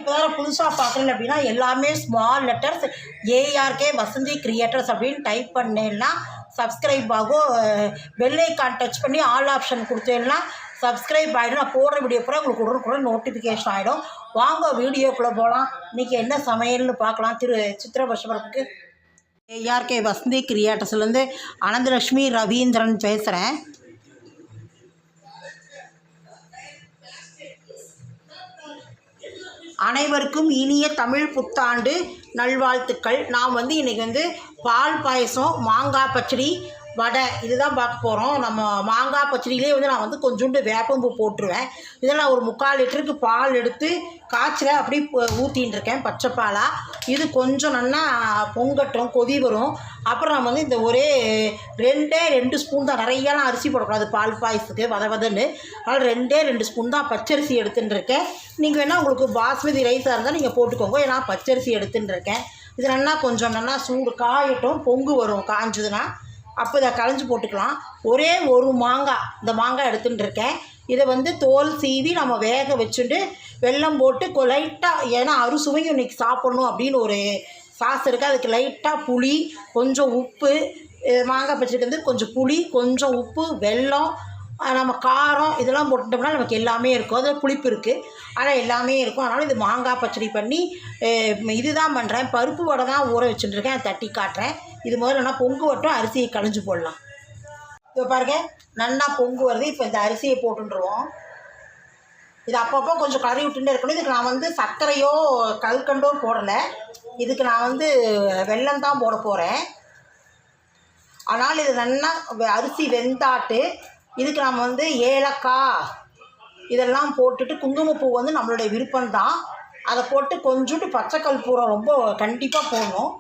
இப்போ தான் புதுசாக பார்க்குறேன் அப்படின்னா எல்லாமே small letters ARK Vasanthi creators அப்படின்னு டைப் பண்ணேன்னா சப்ஸ்கிரைப் ஆகும். பெல் ஐக்கான் டச் பண்ணி ஆல் ஆப்ஷன் கொடுத்தேன்னா சப்ஸ்கிரைப் ஆகிடும். நான் போடுற வீடியோ பூரா உங்களுக்கு உடனுக்குடன் நோட்டிஃபிகேஷன் ஆகிடும். வாங்க வீடியோக்குள்ளே போகலாம். இன்றைக்கி என்ன சமையல்னு பார்க்கலாம். சித்திரை வருஷத்துக்கு ஏஆர்கே வசந்தி கிரியேட்டர்ஸ்லேருந்து அனந்தலட்சுமி ரவீந்திரன் பேசுகிறேன். அனைவருக்கும் இனிய தமிழ் புத்தாண்டு நல்வாழ்த்துக்கள். நாம் இன்றைக்கி பால் பாயசம், மாங்காய் பச்சடி, வடை இதுதான் பார்க்க போகிறோம். நம்ம மாங்காய் பச்சடியிலே நான் கொஞ்சோண்டு வேப்பம்பூ போட்டுருவேன். இதெல்லாம் ஒரு 3/4 லிட்டருக்கு பால் எடுத்து காய்ச்சல அப்படி ஊற்றின்னு இருக்கேன் பச்சை பாலாக. இது கொஞ்சம் நல்லா பொங்கட்டும், கொதி வரும். அப்புறம் நம்ம இந்த ஒரே 2 ஸ்பூன் தான், நிறையலாம் அரிசி போடக்கூடாது பால் பாயசத்துக்கு வதன்னு. அதனால் 2 ஸ்பூன் தான் பச்சரிசி எடுத்துன்னு இருக்கேன். நீங்கள் வேணால் உங்களுக்கு பாஸ்மதி ரைஸாக இருந்தால் நீங்கள் போட்டுக்கோங்க. ஏன்னா பச்சரிசி எடுத்துன்னு இருக்கேன். இது நல்லா கொஞ்சம் நல்லா சூடு காயட்டும், பொங்கு வரும் காஞ்சதுன்னா. அப்போ இதை களைஞ்சி போட்டுக்கலாம். ஒரே ஒரு மாங்காய், இந்த மாங்காய் எடுத்துகிட்டு இருக்கேன். இதை தோல் சீவி நம்ம வேக வச்சுட்டு வெல்லம் போட்டு லைட்டாக, ஏன்னா அறுசுவையும் இன்றைக்கி சாப்பிட்ணும் அப்படின்னு ஒரு சாஸ் இருக்குது. அதுக்கு லைட்டாக புளி, கொஞ்சம் உப்பு, மாங்காய் பச்சடிக்கு கொஞ்சம் புளி, கொஞ்சம் உப்பு, வெல்லம், நம்ம காரம் இதெல்லாம் போட்டுட்டோம்னா நமக்கு எல்லாமே இருக்கும். அதில் புளிப்பு இருக்குது, ஆனால் எல்லாமே இருக்கும். அதனால் இது மாங்காய் பச்சடி பண்ணி இதுதான் பண்ணுறேன். பருப்பு வடை தான் ஊற வச்சுட்டுருக்கேன், தட்டி காட்டுறேன். இது முதல்ல நான் பொங்கு வட்டும் அரிசியை களைஞ்சி போடலாம். இப்போ பாருங்கள் நல்லா பொங்கு வருது. இப்போ இந்த அரிசியை போட்டுருவோம். இது அப்பப்போ கொஞ்சம் கறி விட்டுட்டே இருக்கணும். இதுக்கு நான் சர்க்கரையோ கல்கண்டோ போடலை. இதுக்கு நான் வெல்லம் தான் போட போகிறேன். ஆனால் இது நல்லா அரிசி வெந்தாட்டு இதுக்கு நம்ம ஏலக்காய் இதெல்லாம் போட்டுட்டு, குங்குமப்பூ நம்மளுடைய விருப்பம்தான். அதை போட்டு கொஞ்சோண்டு பச்சை கற்பூரம் ரொம்ப கண்டிப்பாக போடணும்.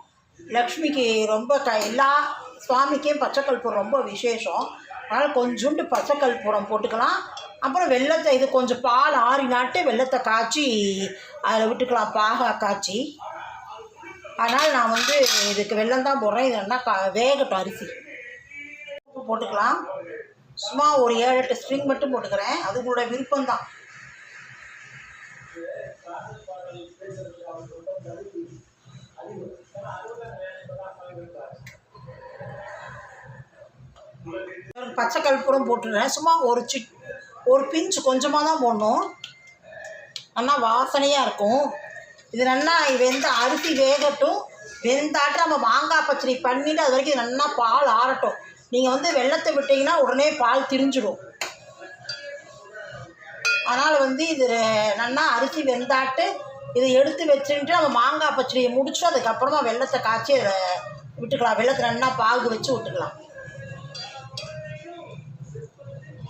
லக்ஷ்மிக்கு ரொம்ப எல்லா சுவாமிக்கும் பச்சை கற்பூரம் ரொம்ப விசேஷம். அதனால் கொஞ்சோண்டு பச்சை கற்பூரம் போட்டுக்கலாம். அப்புறம் வெல்லத்தை, இது கொஞ்சம் பால் ஆறினாட்டு வெல்லத்தை காய்ச்சி அதில் விட்டுக்கலாம், பாகா காய்ச்சி. அதனால் நான் இதுக்கு வெல்லம் தான் போடுறேன். இது நல்லா வேகட்டும். அரிசி போட்டுக்கலாம். சும்மா ஒரு 7-8 ஸ்ட்ரிங் மட்டும் போட்டுக்கிறேன். அது உங்களோட விருப்பம்தான். பச்சை கற்பூரம் போட்டுடுறேன். சும்மா ஒரு பிஞ்சு கொஞ்சமாக தான் போடணும். நல்லா வாசனையாக இருக்கும். இது நல்லா அரிசி வேகட்டும். வெந்தாட்டும் நம்ம மாங்காய் பச்சடி பண்ணிவிட்டு அது வரைக்கும் நல்லா பால் ஆறட்டும். நீங்கள் வெள்ளத்தை விட்டிங்கன்னா உடனே பால் திரிஞ்சிடும். அதனால் இது நல்லா அரிசி வெந்தாட்டு இதை எடுத்து வச்சுட்டு நம்ம மாங்காய் பச்சடியை முடிச்சுட்டு அதுக்கப்புறமா வெள்ளத்தை காய்ச்சி அதை விட்டுக்கலாம். வெள்ளத்தை நல்லா பாகு வச்சு விட்டுக்கலாம்.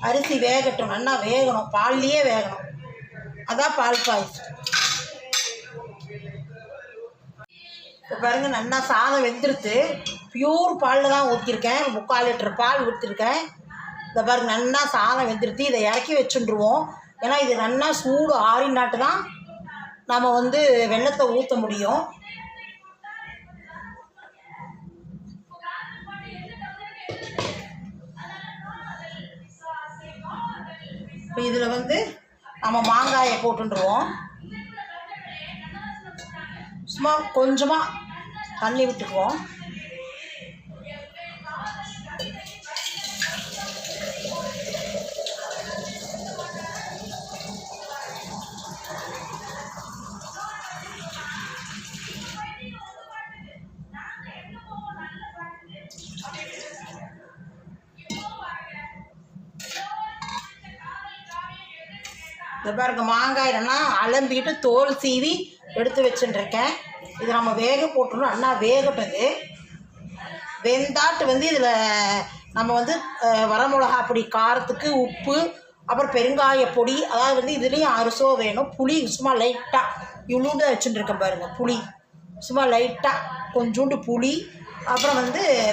அரிசி வேகட்டும், நல்லா வேகணும், பால்லையே வேகணும். அதான் பால் பாயசம். இப்போ பாருங்கள் நல்லா சாதம் வெந்துடுத்து. பியூர் பாலில் தான் ஊற்றிருக்கேன். 3/4 லிட்டர் பால் ஊற்றிருக்கேன். இந்த பாருங்க நல்லா சாதம் வெந்துடுத்து. இதை இறக்கி வச்சுருவோம். ஏன்னா இது நல்லா சூடு ஆறினாட்டு தான் நம்ம வெள்ளத்தை ஊற்ற முடியும். இப்போ இதில் நம்ம மாங்காயை போட்டுருவோம். சும்மா கொஞ்சமாக தண்ணி விட்டுக்குவோம். இந்த பாருங்க மாங்காயெல்லாம் அலம்பிட்டு தோல் சீவி எடுத்து வச்சுட்டுருக்கேன். இது நம்ம வேக போட்டுருணும். நல்லா வேகட்டது வெந்தாட்டு இதில் நம்ம வரமிளகா பொடி, காரத்துக்கு உப்பு, அப்புறம் பெருங்காய பொடி, அதாவது இதுலேயும் அரிசோ வேணும். புளி சும்மா லைட்டாக இவ்வளோண்டு வச்சுட்டுருக்கேன் பாருங்கள். புளி சும்மா லைட்டாக கொஞ்சோண்டு புளி, அப்புறம்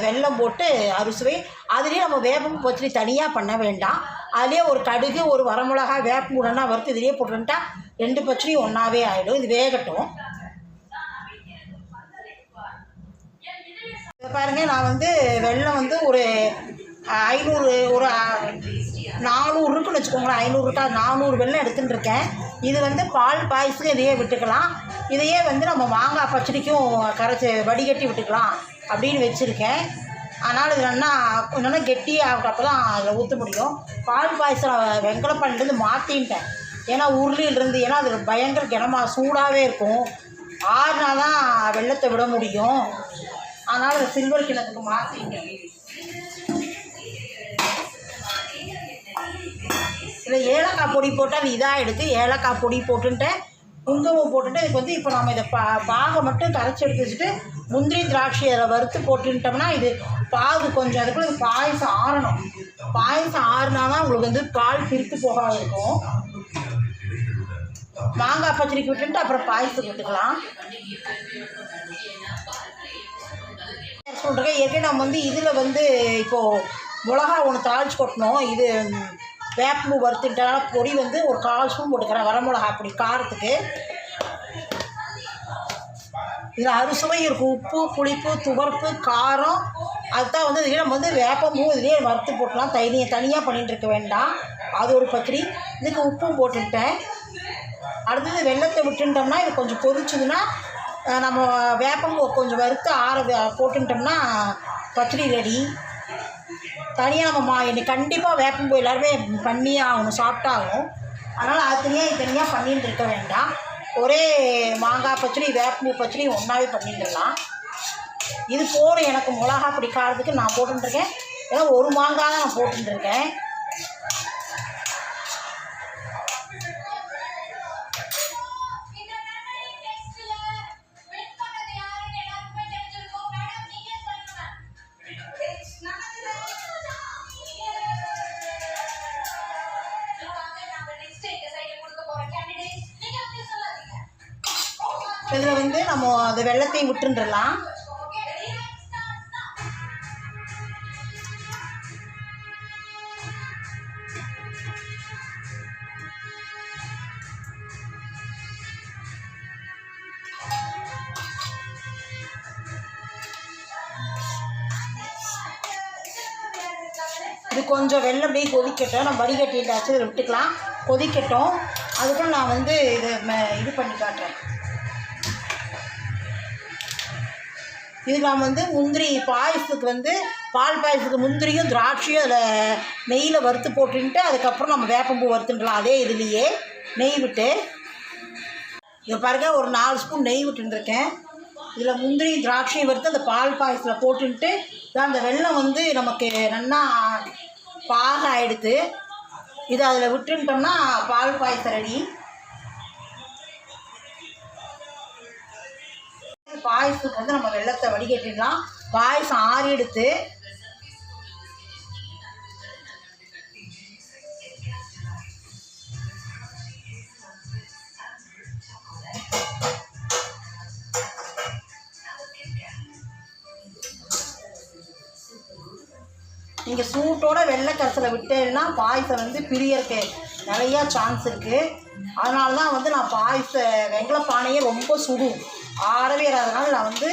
வெல்லம் போட்டு அரிசுவை. அதுலேயே நம்ம வேப்பம் பச்சடி தனியாக பண்ண வேண்டாம். அதுலேயே ஒரு கடுகு, ஒரு வரமிளகா, வேப்பம் உடனே வறுத்து இதிலே போட்டுட்டா 2 பச்சடியும் ஒன்றாவே ஆகிடும். இது வேகட்டும். பாருங்கள் நான் வெல்லம் ஒரு 500 ஒரு 400 இருக்குன்னு வச்சுக்கோங்களேன். 500 400 வெல்லம் எடுத்துகிட்டு இருக்கேன். இது வந்து பால் பாயசத்துக்கு இதையே விட்டுக்கலாம். இதையே வந்து நம்ம மாங்காய் பச்சடிக்கும் கரைச்சி வடிகட்டி விட்டுக்கலாம் அப்படின்னு வச்சுருக்கேன். அதனால் இது என்னென்னா கெட்டியாக அப்போ தான் அதில் ஊற்ற முடியும். பால் பாயசம் வெங்கலப்பாண்டிலேருந்து மாற்றின்ட்டேன். ஏன்னா உருளியிலிருந்து, ஏன்னா அது பயங்கர கிணமாக சூடாகவே இருக்கும். ஆறுனா தான் வெள்ளத்தை விட முடியும். அதனால் அதை சில்வர் கிணத்துக்கு மாற்றிட்டேன். இதில் ஏலக்காய் பொடி போட்டு அது இதாக எடுத்து ஏலக்காய் பொடி போட்டுன்ட்டேன், குங்குமம் போட்டுட்டு இதுக்கு வந்து இப்போ நம்ம இதை பாகை மட்டும் கரைச்சி எடுத்து வச்சுட்டு முந்திரி திராட்சை அதில் வறுத்து போட்டுட்டோம்னா இது பாகு கொஞ்சம் அதுக்குள்ள இது பாயசம் ஆறணும். பாயசம் ஆறுனா தான் உங்களுக்கு வந்து பால் பிரித்து போகாது இருக்கும். மாங்காய் பச்சடிக்கு விட்டுட்டு அப்புறம் பாயசத்துக்கு விட்டுக்கலாம். சொல்கிறேன் ஏற்கனவே நம்ம வந்து இதில் வந்து இப்போது மிளகா ஒன்று தாளித்து கொட்டணும். இது வேப்பம்பூ வறுத்துட்டனால பொடி வந்து ஒரு 1/4 ஸ்பூன் போட்டுக்கிறேன், வரமிளகா பொடி காரத்துக்கு. இதில் அறுசுவை இருக்கும், உப்பு புளிப்பு துவர்ப்பு காரம். அதுதான் வந்து இதில் நம்ம வந்து வேப்பம்பூ இதுலேயே வறுத்து போட்டலாம். தனியாக பண்ணிகிட்டு இருக்க வேண்டாம். அது ஒரு பச்சடி. இதுக்கு உப்பும் போட்டுட்டேன். அடுத்தது வெள்ளத்தை விட்டுட்டோம்னா இது கொஞ்சம் கொதிச்சுதுன்னா நம்ம வேப்பம்பூ கொஞ்சம் வறுத்து போட்டுட்டோம்னா பச்சடி ரெடி. தனியாக நம்ம இன்னைக்கு கண்டிப்பாக வேப்பம்பூ எல்லாருமே பண்ணியே ஆகணும், சாப்பிட்டாகணும். அதனால் அது தனியாக பண்ணிட்டு இருக்க வேண்டாம். ஒரே மாங்காய் பச்சடி வேப்பம்பூ பச்சடி ஒன்றாவே பண்ணிட்டுடலாம். இது போதும் எனக்கு மிளகா பிடிக்காததுக்கு நான் போட்டுருக்கேன். ஏன்னா ஒரு மாங்காய் தான் நான் போட்டுருக்கேன். இதில் வந்து நம்ம அந்த வெள்ளத்தையும் விட்டுருலாம். இது கொஞ்சம் வெள்ளம் அப்படியே கொதிக்கட்டும். நம்ம வடிகட்டிட்டாச்சு, இதில் விட்டுக்கலாம், கொதிக்கட்டும். அதுக்குள்ள நான் வந்து இது பண்ணி காட்டுறேன். இது நாம் வந்து முந்திரி பாயசத்துக்கு வந்து பால் பாயசத்துக்கு முந்திரியும் திராட்சையும் அதில் நெய்யில் வறுத்து போட்டுன்ட்டு அதுக்கப்புறம் நம்ம வேப்பம்பூ வறுத்துக்கலாம். அதே இதுலேயே நெய் விட்டு இதை பாருங்க, ஒரு 4 ஸ்பூன் நெய் விட்டுருக்கேன். இதில் முந்திரி திராட்சையும் வறுத்து அந்த பால் பாயசத்தில் போட்டுன்ட்டு தான் அந்த வெல்லம் வந்து நமக்கு நல்லா பாக ஆகிடுது. இதை அதில் விட்டுட்டோம்னா பால் பாயசம் ரெடி. பாயசத்துக்கு வந்து நம்ம வெள்ளத்தை வடிகட்டிடலாம். பாயசம் ஆறி எடுத்து நீங்கள் சூட்டோட வெள்ளை கரைசலை விட்டேன்னா பாயசம் வந்து பிரியறக்கு நிறையா சான்ஸ் இருக்குது. அதனால தான் வந்து நான் வெங்கல பானையே ரொம்ப சுடும், ஆறவே இராதனால நான் வந்து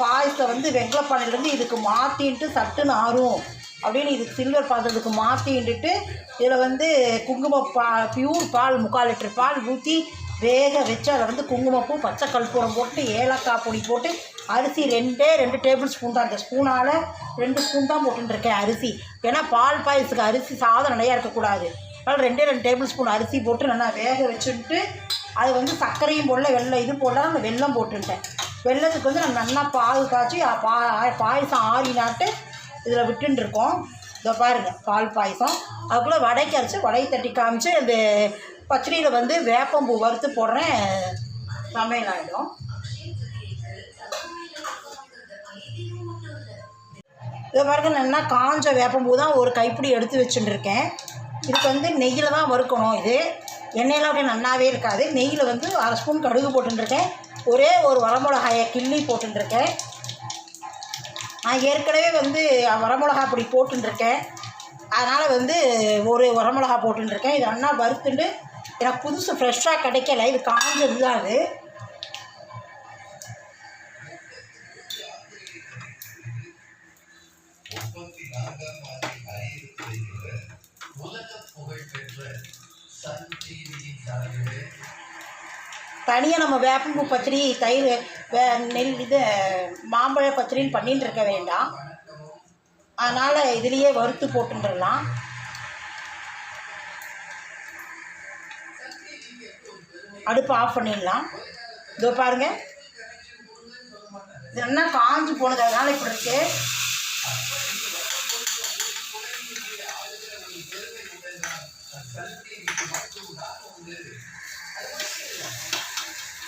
பாயசத்தை வந்து வெங்கல பானையிலேருந்து இதுக்கு மாற்றின்ட்டு சட்டுன்னு ஆறும் அப்படின்னு இதுக்கு சில்வர் பாத்திரத்துக்கு மாற்றின்ட்டு இதில் வந்து பியூர் பால் 3/4 லிட்டர் பால் ஊற்றி வேக வச்சு அதை வந்து குங்குமப்பூ பச்சை கற்பூரம் போட்டு ஏலக்காய் பொடி போட்டு அரிசி 2 டேபிள் ஸ்பூன் தான், அந்த ஸ்பூனால் 2 ஸ்பூன் தான் போட்டுருக்கேன் அரிசி. ஏன்னா பால் பாயசத்துக்கு அரிசி சாதம் நிறையா இருக்கக்கூடாது. அதனால் 2 டேபிள் ஸ்பூன் அரிசி போட்டு நல்லா வேக வச்சுட்டு அது வந்து சர்க்கரையும் போடல, இது போடலாம், அந்த வெல்லம் போட்டுட்டேன். வெல்லத்துக்கு வந்து நான் நல்லா பாகு காய்ச்சி பாயசம் ஆறினாட்டு இதில் விட்டுருக்கோம். இதை பாருங்கள் பால் பாயசம். அதுக்குள்ளே வடைக்கு அரைச்சி வடையை தட்டி காமிச்சு அந்த பச்சடியில் வந்து வேப்பம்பூ வறுத்து போடுறேன், சமையல் ஆகிடும். இதை பாருங்க, நல்லா காஞ்ச வேப்பம்பூ தான் ஒரு கைப்பிடி எடுத்து வச்சுட்டுருக்கேன். இதுக்கு வந்து நெய்யில் தான் வறுக்கணும். இது எண்ணெயெல்லாம் அப்படியே நல்லாவே இருக்காது. நெய்யில் வந்து 1/2 ஸ்பூன் கடுகு போட்டுருக்கேன், ஒரே ஒரு வரமிளகாயை கிள்ளி போட்டுருக்கேன். நான் ஏற்கனவே வந்து வரமிளகா பொடி போட்டுருக்கேன், அதனால் வந்து ஒரு வரமிளகா போட்டுருக்கேன். இது நல்லா வறுத்துட்டு எனக்கு புதுசு ஃப்ரெஷ்ஷாக கிடைக்கல, இது காஞ்சது தான். அது தனியாக நம்ம வேப்பம்பூ பச்சடி தயிர் நெல் இது மாம்பழ பச்சடின்னு பண்ணிட்டு இருக்க வேண்டாம். அதனால் இதுலேயே வறுத்து போட்டுடலாம். அடுப்பு ஆஃப் பண்ணிடலாம். இதோ பாருங்கள், இது என்ன காஞ்சி போனது, அதனால் இப்படி இருக்கு.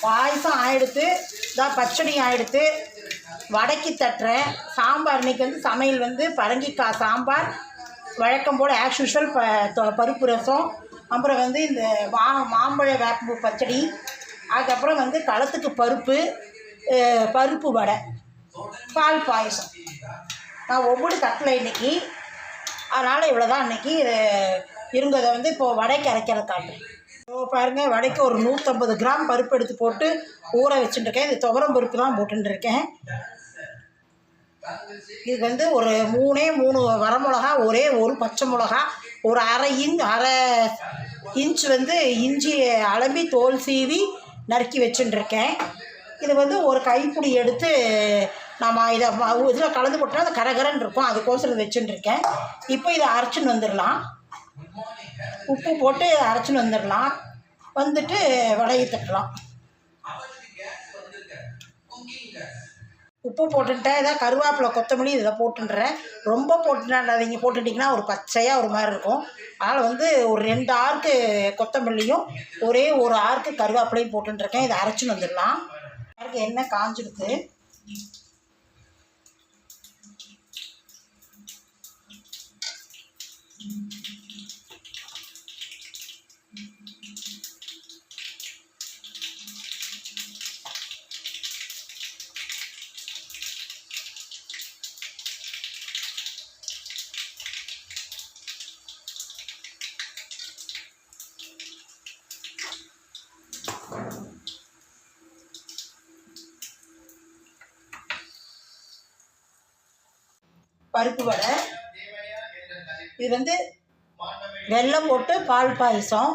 பாயசம் ஆகிடுத்து, இதான் பச்சடி ஆகிடுத்து. வடைக்கு தட்டுறேன். சாம்பார் இன்றைக்கி வந்து சமையல் வந்து பரங்கிக்காய் சாம்பார், வழக்கம் போல் ஆஸ் யூஷுவல் பருப்பு ரசம், அப்புறம் வந்து இந்த மாம்பழ வேப்பம்பூ பச்சடி, அதுக்கப்புறம் வந்து களத்துக்கு பருப்பு வடை, பால் பாயசம். நான் ஒவ்வொரு தட்டில் இன்றைக்கி, அதனால் இவ்வளோ தான் இன்றைக்கி இருந்ததை வந்து இப்போது வடைக்கு அரைக்கிறத காட்டுறேன். பாருங்கள், வடைக்கு ஒரு 150 கிராம் பருப்பு எடுத்து போட்டு ஊற வச்சுட்டுருக்கேன். இது துவரம் பருப்பு தான் போட்டுருக்கேன். இது வந்து ஒரு 3 வரமிளகா, ஒரே ஒரு பச்சை மிளகா, ஒரு அரை இன்ச் வந்து இஞ்சி அலம்பி தோல் சீவி நறுக்கி வச்சுட்டுருக்கேன். இது வந்து ஒரு கைப்பிடி எடுத்து நம்ம இதில் கலந்து போட்டோன்னா அது கரகரன்னு இருக்கும், அதுக்கோசரம் வச்சுட்டுருக்கேன். இப்போ இதை அரைச்சின்னு வந்துடலாம். உப்பு போட்டு அரைச்சின்னு வந்துடலாம். வந்துட்டு வடையை தட்டலாம். உப்பு போட்டுட்டேன். ஏதாவது கருவேப்பிலை கொத்தமல்லி இதில் போட்டுன்றேன். ரொம்ப போட்டுட்டாங்க போட்டுட்டிங்கன்னா ஒரு பச்சையாக ஒரு மாதிரி இருக்கும். அதனால் வந்து ஒரு 2 ஆர்க்கு கொத்தமல்லியும் ஒரே ஒரு ஆர்க்கு கருவேப்பிலையும் போட்டுருக்கேன். இதை அரைச்சின்னு வந்துடலாம். அதுக்கு எண்ணெய் காஞ்சிடுது. பருப்பு வடை, இது வந்து வெல்லம் போட்டு பால் பாயசம்,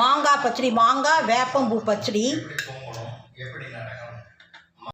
மாங்காய் பச்சடி, மாங்காய் வேப்பம்பூ பச்சடி,